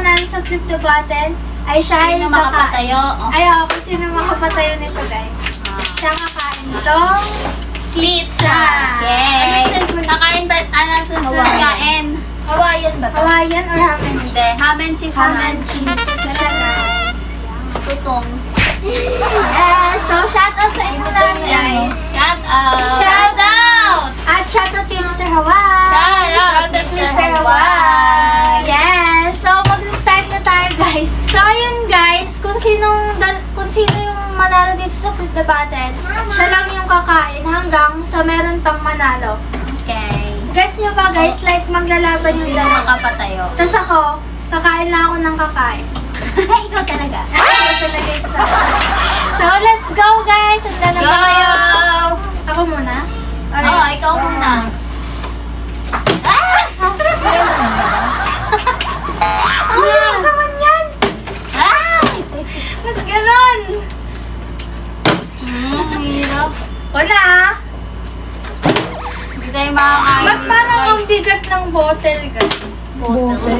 manalo sa Flip the Bottle, ay siya Sino yung makapatayo? Oh. Ay, kung sino makapatayo nito, guys. Siya kakain itong pizza. Okay. Kakain ba? Ano susunod kain? Hawaiian ba to? Hawaiian or ham and cheese? Hindi. Ham and cheese Ham na. and cheese. Siya, guys. Tutong. Yes! So, shoutout sa inyo lang, guys. Shout out! Shout out! At shoutout kay Mr. Hawaii. Shout out, Mr. Hawaii. Yes! So, mag-start na tayo, guys. So, ayun, guys. Kung sino yung manalo dito sa Flip the Bottle, siya lang yung kakain hanggang sa meron pang manalo. Okay. Guess nyo ba, guys? Like, maglalaban yung Sino dalawa. makapatayo? Tapos ako, kakain lang ako ng kakain. Ikaw talaga. Ito talaga yung sa So, let's go, guys! Sundan na Go! ba kayo? Ako muna? Oo, ikaw muna. Ano naman yan? Ay! Ba't ganon? Hirap. Wala. Hindi tayo makakain. Ba't parang ang bigat ng bottle, guys? Bottle.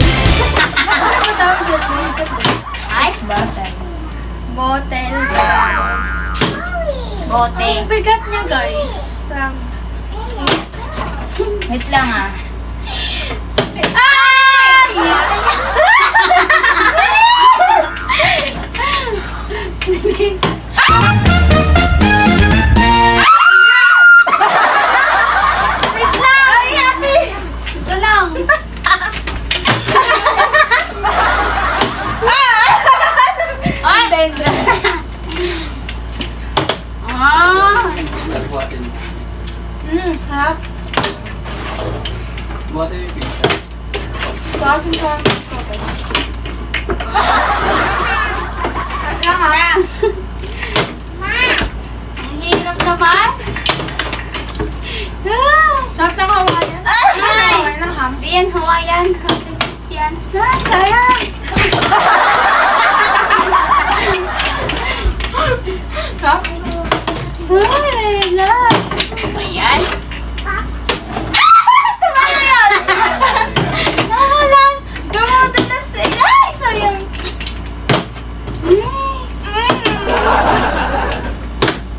Ano ba tawag dito? Ice bottle. Bottle. Bote. Ang bigat niya, guys. Promise. Wait lang ah. Ay! Wait lang! Ay, ate! Ito lang. Ay! Ah! Buhatin mo. Harap. Buhatin mo yung pizza. Bakit ko ang lang, ha? Ang hirap naman. Sarap ng Hawaiian. Hawaiian ng ham. Di yan Hawaiian. Yan. Ah, sayang. Sarap. Ay, love. Ayan. Nakalan. Dumudulas sila. Ay, sayang.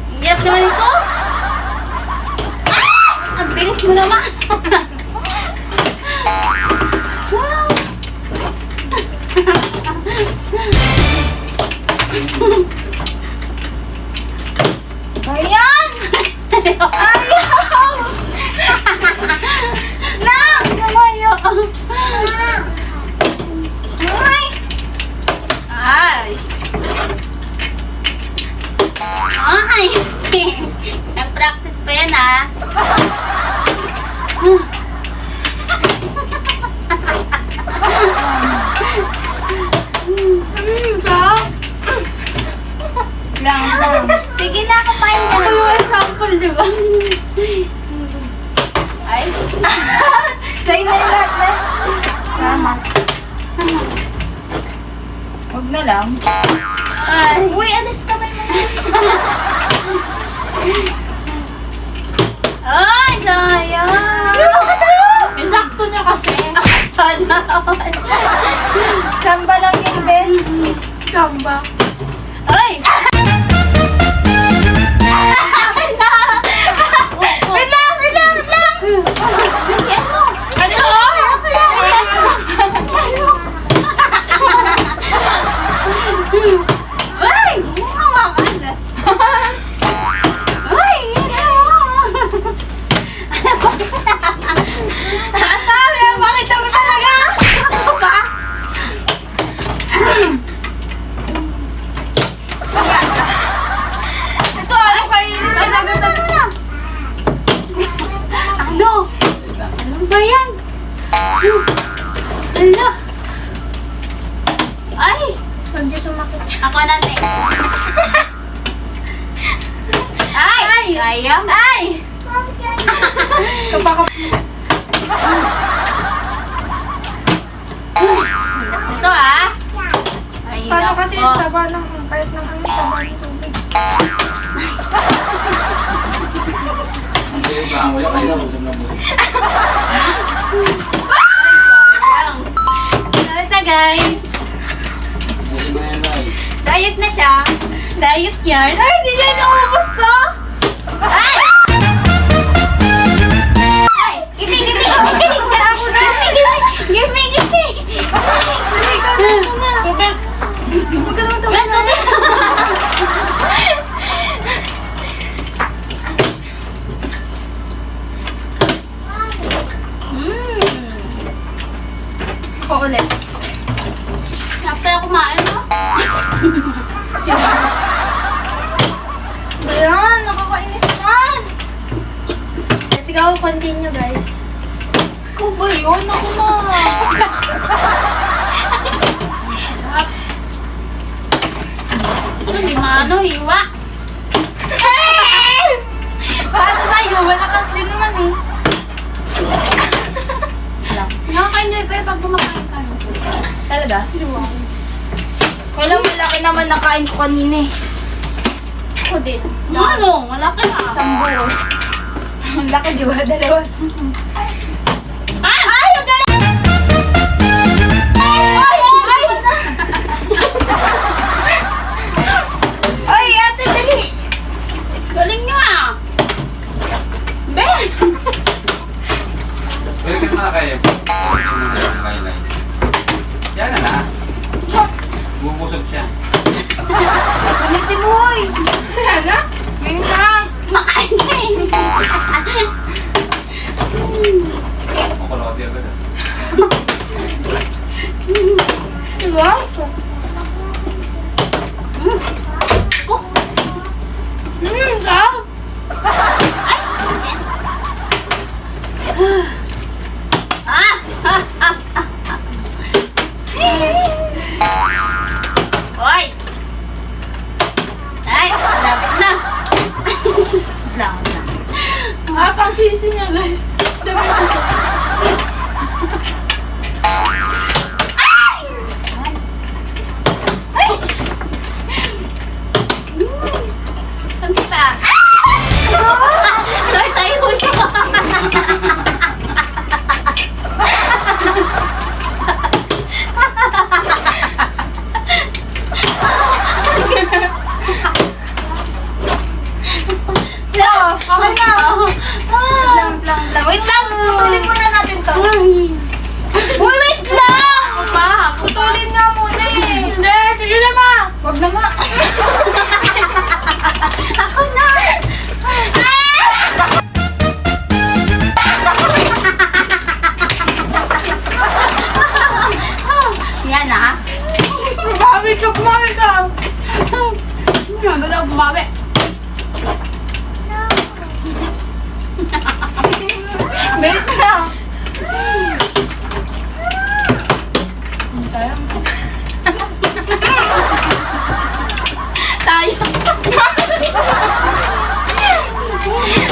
Ang hirap naman ito. Ang bilis mo naman. Ayan! Ayaw! Lang! Lumayo. Ay! Ay. Ay. Nag-practice pa yan ah. Sarap. Lang. Sige na, kapain ka Ano na. yung sample, di ba? Ay. Sa'yo na yung lahat, be. Tama. Huwag na lang. Ay. Uy, alis ka ba Ay, sayang. Di ba ka tayo? Isakto niya kasi. Sana. Chamba lang yung best. Chamba. Ay. Wait lang, wait lang, wait lang. Bigyan mo. Ano? Ay. Hawakan na. Ay. Bakit naman talaga? Ako ba? Ito, ano kayo? Ano? Ano ba yan? Ala. Ay. Hindi sumakit. Ako na next. Ay. Kaya? Ay! Kapaka. Ito ah. Ay, Paano kasi nako. yung taba ng pahit ng ano, taba ng tubig. Hindi, mahamoy kayo na. Huwag na muli. Sayang. So, ito guys. Diet na siya. Diet yan. Ay, hindi niya naubos to. Ay! Ay! Give me! Ako na. Give me! Dali ka na. Tubig! Huwag ka naman to. Ben, tubig! Ako ulit. After ako kumain, no? Ayan, nakakainis naman. Let's go, continue guys. Ikaw ba yun? Ako na. Ito, di maano, hiwa. Paano sa'yo? Malakas din naman eh. Nakaka-enjoy pero pag kumakain ka, no? Talaga? Di ba? Wala, malaki naman nakain ko kanina eh. Ako din. Ano? Malaki na. Isang buo. Ang laki, di ba? Dalawa. Ah! Ay, ang galing! Ay! Ay! Ay, ate, dali! Galing nyo ah! Be! Pwede ka naman kayo. Yan na na. Bubusog siya. Ulitin mo, hoy! Wala na? Ngayon lang! Makain siya eh. Kukuloti agad. Diba? Ka? Ah! Hoy! Ay! Lapit na! Lang na. Ah, pang sisi niya, guys. Dami sisi. Ay! Ay! Ang kita. Sorry tayo ko. Okay na. Lang. Wait lang, putulin muna natin to. Uy, wait lang! Ma, putulin nga muna eh. Hindi, sige na ma. Wag na nga. Ako na! Yan ah. Grabe ka, kumawi ka. Grabe daw bumawi. Bait na. Tayo.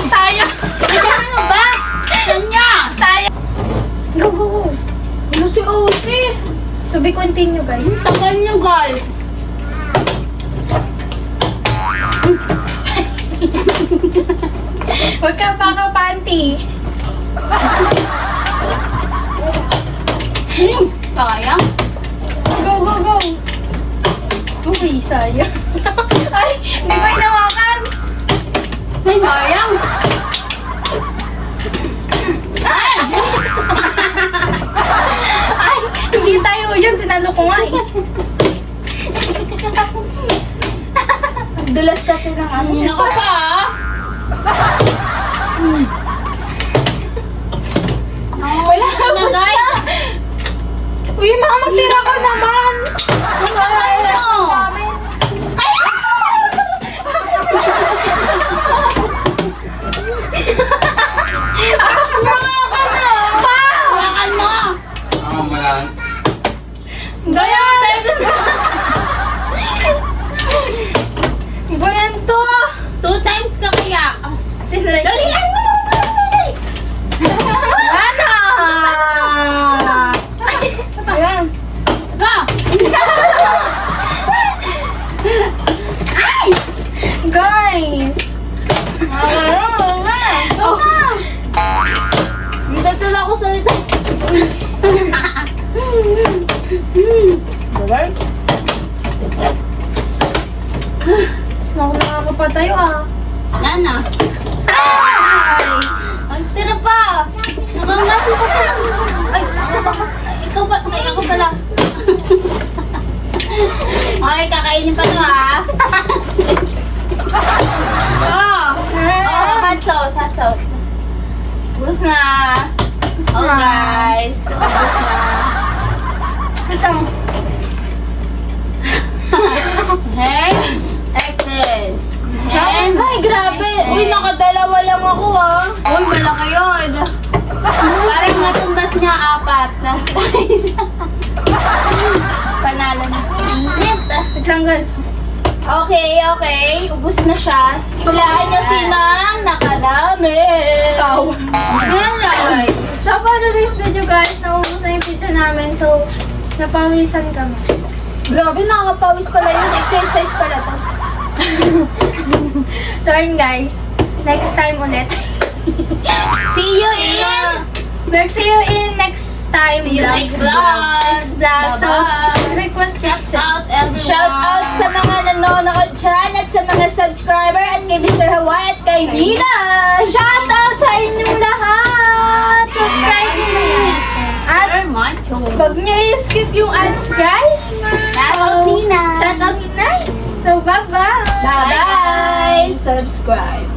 Tayo. Ano ba? Sanya! Tayo. Go, go, go. Ano si Opi? Sabi continue, guys. Tagal nyo guys. Huwag ka panty. Sayang. Go, go, go. Uy, sayang. Ay, hindi ko inawakan. May sayang. Ay, hindi tayo yun. Sinalo ko nga eh. Dulas kasi ng ano. Nako pa ah. Wala na guys. Uy, mga magtira ka naman. Ano? Hawakan mo. Malan. Gaya! Ganito! 2 times ka kaya. Dalian mo! Ano? Ayan. Go. Ay! Guys! Go na. Hindi tula ako sa ito. Bye-bye. Ako nakakapatayo ah. Wala na. Ay! Magtira pa! Nakangasi pa pa. Ay, ikaw ba? Ay, ako pala. Okay, kakainin pa to ha. Oh, hot sauce, hot sauce. Ubus na. Oh guys, ubus na. Ito. Hey, exhale. And, Ay, grabe. Uy, nakadalawa lang ako ah. Uy, malaki yun. Parang natumbas niya 4 na size. Panalo na. Init. Wait lang guys. Okay, okay. Ubus na siya. Hulaan niyo sinang nakalami. Ikaw. Ay. So, for today's video guys, naubos na yung pizza namin. So, napawisan kami. Grabe, nakakapawis pala yun. Exercise pala to. So, yun guys. Next time ulit. See you in We'll see you in next time. See you vlog. next vlog. Next vlog. So, Bye-bye. request pizza. out everyone. Shout out sa mga nanonood dyan at sa mga subscriber at kay Mr. Hawaii at kay Nina! Shout out sa inyong lahat! Subscribe nyo na yan. At macho. huwag nyo i-skip yung ads, guys. Shout out, Nina. Shout out, Nina. So, bye-bye. Bye-bye! Subscribe!